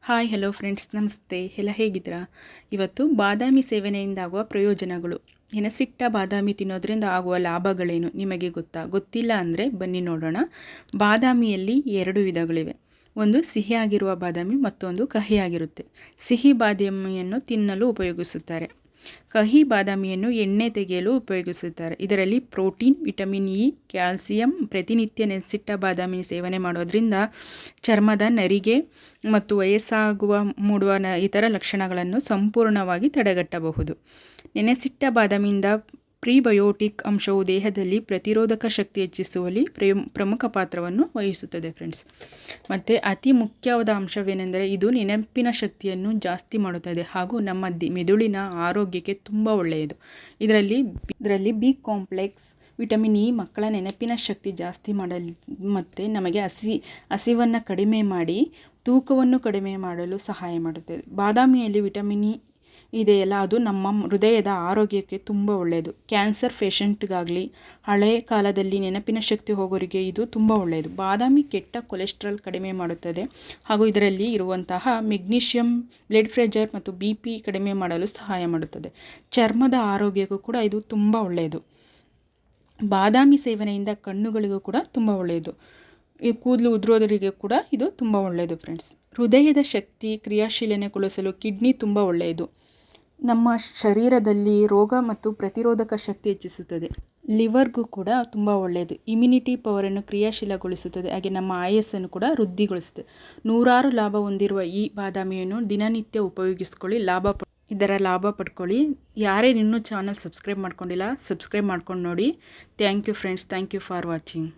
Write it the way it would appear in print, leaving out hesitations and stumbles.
Hi hello friends, ನಮಸ್ತೆ. ಎಲ್ಲ ಹೇಗಿದ್ದೀರಾ? ಇವತ್ತು ಬಾದಾಮಿ ಸೇವನೆಯಿಂದ ಆಗುವ ಪ್ರಯೋಜನಗಳು, ನೆನೆಸಿಟ್ಟ ಬಾದಾಮಿ ತಿನ್ನೋದ್ರಿಂದ ಆಗುವ ಲಾಭಗಳೇನು ನಿಮಗೆ ಗೊತ್ತಿಲ್ಲ ಅಂದರೆ ಬನ್ನಿ ನೋಡೋಣ. ಬಾದಾಮಿಯಲ್ಲಿ 2 ವಿಧಗಳಿವೆ. ಒಂದು ಸಿಹಿಯಾಗಿರುವ ಬಾದಾಮಿ, ಮತ್ತೊಂದು ಕಹಿಯಾಗಿರುತ್ತೆ. ಸಿಹಿ ಬಾದಾಮಿಯನ್ನು ತಿನ್ನಲು ಉಪಯೋಗಿಸುತ್ತಾರೆ. ಕಹಿ ಬಾದಾಮಿಯನ್ನು ಎಣ್ಣೆ ತೆಗೆಯಲು ಉಪಯೋಗಿಸುತ್ತಾರೆ. ಇದರಲ್ಲಿ ಪ್ರೋಟೀನ್, ವಿಟಮಿನ್ ಇ, ಕ್ಯಾಲ್ಸಿಯಂ. ಪ್ರತಿನಿತ್ಯ ನೆನೆಸಿಟ್ಟ ಬಾದಾಮಿ ಸೇವನೆ ಮಾಡೋದ್ರಿಂದ ಚರ್ಮದ ನರಿಗೆ ಮತ್ತು ವಯಸ್ಸಾಗುವ ಮೂಡುವ ಇತರ ಲಕ್ಷಣಗಳನ್ನು ಸಂಪೂರ್ಣವಾಗಿ ತಡೆಗಟ್ಟಬಹುದು. ನೆನೆಸಿಟ್ಟ ಬಾದಾಮಿಯಿಂದ ಪ್ರಿಬಯೋಟಿಕ್ ಅಂಶವು ದೇಹದಲ್ಲಿ ಪ್ರತಿರೋಧಕ ಶಕ್ತಿ ಹೆಚ್ಚಿಸುವಲ್ಲಿ ಪ್ರಮುಖ ಪಾತ್ರವನ್ನು ವಹಿಸುತ್ತದೆ ಫ್ರೆಂಡ್ಸ್. ಮತ್ತು ಅತಿ ಮುಖ್ಯವಾದ ಅಂಶವೇನೆಂದರೆ ಇದು ನೆನಪಿನ ಶಕ್ತಿಯನ್ನು ಜಾಸ್ತಿ ಮಾಡುತ್ತದೆ ಹಾಗೂ ನಮ್ಮ ಮೆದುಳಿನ ಆರೋಗ್ಯಕ್ಕೆ ತುಂಬ ಒಳ್ಳೆಯದು. ಇದರಲ್ಲಿ ಬಿ ಕಾಂಪ್ಲೆಕ್ಸ್, ವಿಟಮಿನ್ ಇ ಮಕ್ಕಳ ನೆನಪಿನ ಶಕ್ತಿ ಜಾಸ್ತಿ ಮಾಡಲು ಮತ್ತು ನಮಗೆ ಹಸಿವನ್ನು ಕಡಿಮೆ ಮಾಡಿ ತೂಕವನ್ನು ಕಡಿಮೆ ಮಾಡಲು ಸಹಾಯ ಮಾಡುತ್ತದೆ. ಬಾದಾಮಿಯಲ್ಲಿ ವಿಟಮಿನ್ ಇ ಇದೆಯಲ್ಲ, ಅದು ನಮ್ಮ ಹೃದಯದ ಆರೋಗ್ಯಕ್ಕೆ ತುಂಬ ಒಳ್ಳೆಯದು. ಕ್ಯಾನ್ಸರ್ ಪೇಷಂಟ್ಗಾಗಲಿ, ಹಳೆಯ ಕಾಲದಲ್ಲಿ ನೆನಪಿನ ಶಕ್ತಿ ಹೋಗೋರಿಗೆ ಇದು ತುಂಬ ಒಳ್ಳೆಯದು. ಬಾದಾಮಿ ಕೆಟ್ಟ ಕೊಲೆಸ್ಟ್ರಾಲ್ ಕಡಿಮೆ ಮಾಡುತ್ತದೆ ಹಾಗೂ ಇದರಲ್ಲಿ ಇರುವಂತಹ ಮೆಗ್ನೀಷಿಯಂ ಬ್ಲಡ್ ಪ್ರೆಷರ್ ಮತ್ತು BP ಕಡಿಮೆ ಮಾಡಲು ಸಹಾಯ ಮಾಡುತ್ತದೆ. ಚರ್ಮದ ಆರೋಗ್ಯಕ್ಕೂ ಕೂಡ ಇದು ತುಂಬ ಒಳ್ಳೆಯದು. ಬಾದಾಮಿ ಸೇವನೆಯಿಂದ ಕಣ್ಣುಗಳಿಗೂ ಕೂಡ ತುಂಬ ಒಳ್ಳೆಯದು. ಈ ಕೂದಲು ಉದುರೋದರಿಗೆ ಕೂಡ ಇದು ತುಂಬ ಒಳ್ಳೆಯದು ಫ್ರೆಂಡ್ಸ್. ಹೃದಯದ ಶಕ್ತಿ ಕ್ರಿಯಾಶೀಲನೆಗೊಳಿಸಲು ಕಿಡ್ನಿ ತುಂಬ ಒಳ್ಳೆಯದು. ನಮ್ಮ ಶರೀರದಲ್ಲಿ ರೋಗ ಮತ್ತು ಪ್ರತಿರೋಧಕ ಶಕ್ತಿ ಹೆಚ್ಚಿಸುತ್ತದೆ. ಲಿವರ್ಗೂ ಕೂಡ ತುಂಬ ಒಳ್ಳೆಯದು. ಇಮ್ಯುನಿಟಿ ಪವರನ್ನು ಕ್ರಿಯಾಶೀಲಗೊಳಿಸುತ್ತದೆ. ಹಾಗೆ ನಮ್ಮ ಆಯಸ್ಸನ್ನು ಕೂಡ ವೃದ್ಧಿಗೊಳಿಸುತ್ತದೆ. 100 ಲಾಭ ಹೊಂದಿರುವ ಈ ಬಾದಾಮಿಯನ್ನು ದಿನನಿತ್ಯ ಉಪಯೋಗಿಸ್ಕೊಳ್ಳಿ, ಇದರ ಲಾಭ ಪಡ್ಕೊಳ್ಳಿ. ಯಾರೇ ಇನ್ನೂ ಚಾನಲ್ ಸಬ್ಸ್ಕ್ರೈಬ್ ಮಾಡ್ಕೊಂಡಿಲ್ಲ, ಸಬ್ಸ್ಕ್ರೈಬ್ ಮಾಡ್ಕೊಂಡು ನೋಡಿ. Thank you friends. Thank you for watching.